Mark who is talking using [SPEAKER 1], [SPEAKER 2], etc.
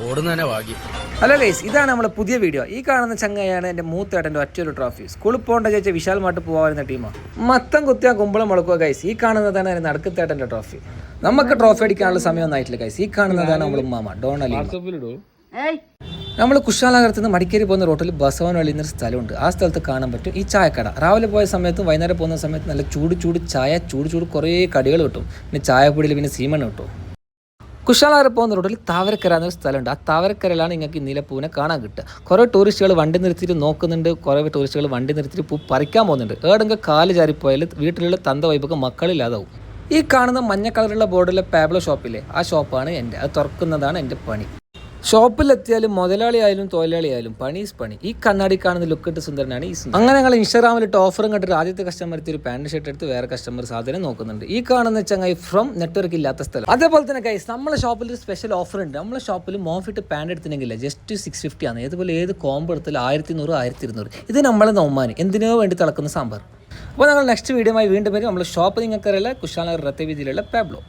[SPEAKER 1] ഓടുന്നതന്നെ ഭാഗ്യം.
[SPEAKER 2] Hello guys, ഇതാണ് നമ്മളെ പുതിയ വീഡിയോ. ഈ കാണുന്ന ചങ്ങയാണ് എൻ്റെ മൂത്തേട്ടൻ്റെ ഒറ്റൊരു ട്രോഫി. സ്കൂളിൽ പോകേണ്ട ചോദിച്ചാൽ വിശാൽ മാട്ട് പോകാവുന്ന ടീമാണ്. മത്തം കുത്തിയാൽ കുമ്പളം മുളക്കുക ഗൈസ്. ഈ കാണുന്നതാണ് എൻ്റെ നടുക്കത്തേട്ടൻ്റെ ട്രോഫി. നമുക്ക് ട്രോഫി അടിക്കാനുള്ള സമയമൊന്നും ആയിട്ടില്ല ഗൈസ്. ഈ കാണുന്നതാണ് നമ്മൾ ഉമ്മാമ ഡോണലി. നമ്മൾ കുശാലനഗരത്ത് നിന്ന് മടിക്കേരി പോകുന്ന റോട്ടിൽ ബസവൻ വള്ളിന്നൊരു സ്ഥലമുണ്ട്. ആ സ്ഥലത്ത് കാണാൻ പറ്റും ഈ ചായക്കട. രാവിലെ പോയ സമയത്തും വൈകുന്നേരം പോകുന്ന സമയത്ത് നല്ല ചൂട് ചായ, ചൂട് കുറേ കടികൾ കിട്ടും. പിന്നെ ചായപ്പൊടിയിൽ പിന്നെ സീമണ്ണ കിട്ടും. കുശാലനഗർ പോകുന്ന റോഡിൽ താവരക്കര എന്നൊരു സ്ഥലമുണ്ട്. ആ താവരക്കരയിലാണ് നിങ്ങൾക്ക് ഈ നീലപ്പൂവിനെ കാണാൻ കിട്ടുക. കുറേ ടൂറിസ്റ്റുകൾ വണ്ടി നിർത്തിയിട്ട് നോക്കുന്നുണ്ട്. കുറേ ടൂറിസ്റ്റുകൾ വണ്ടി നിർത്തിയിട്ട് പൂ പറിക്കാൻ പോകുന്നുണ്ട്. ഏടെങ്കിൽ കാല് ചാരിപ്പോയാൽ വീട്ടിലുള്ള തന്ത വൈബൊക്കെ മക്കളില്ലാതാവും. ഈ കാണുന്ന മഞ്ഞ കളറുള്ള ബോർഡിലെ പാബ്ലോ ഷോപ്പില്ലേ, ആ ഷോപ്പാണ് എൻ്റെ. അത് തുറക്കുന്നതാണ് എൻ്റെ പണി. ഷോപ്പിലെത്തിയാലും മുതലാളി ആയാലും തൊഴിലാളി ആയാലും പണി ഈസ് പണി. ഈ കണ്ണാടി കാണുന്ന ലുക്കിട്ട് സുന്ദരനാണ് ഈ സുന്ദരൻ. അങ്ങനെ ഞങ്ങൾ ഇൻസ്റ്റാഗ്രാമിലിട്ട് ഓഫറും കണ്ടിട്ട് ആദ്യത്തെ കസ്റ്റമർ ഒരു പാൻറ് ഷർട്ട് എടുത്ത് വേറെ കസ്റ്റമർ സാധനം നോക്കുന്നുണ്ട്. ഈ കാണുന്ന ചങ്ങായി ഫ്രം നെറ്റ്വർക്ക് ഇല്ലാത്ത സ്ഥലം. അതേപോലെ തന്നെ ഗൈസ്, നമ്മളെ ഷോപ്പിൽ ഒരു സ്പെഷ്യൽ ഓഫർ ഉണ്ട്. നമ്മളെ ഷോപ്പിൽ മോഫിട്ട് പാൻറ് എടുത്തിനെങ്കില്ല ജസ്റ്റ് 650 ആണ്. ഇതുപോലെ ഏത് കോംബോ എടുത്താലും 1100 1200. ഇത് നമ്മളെ നോമാന് എന്തിനോ വേണ്ടി തിളക്കുന്ന സാമ്പാർ. അപ്പോൾ ഞങ്ങൾ നെക്സ്റ്റ് വീഡിയോയുമായി വീണ്ടും വരും. നമ്മൾ ഷോപ്പ് നിങ്ങൾക്കറിയില്ല, കുശാലനഗർ രത്തവീതിയിലുള്ള പാബ്ലോ.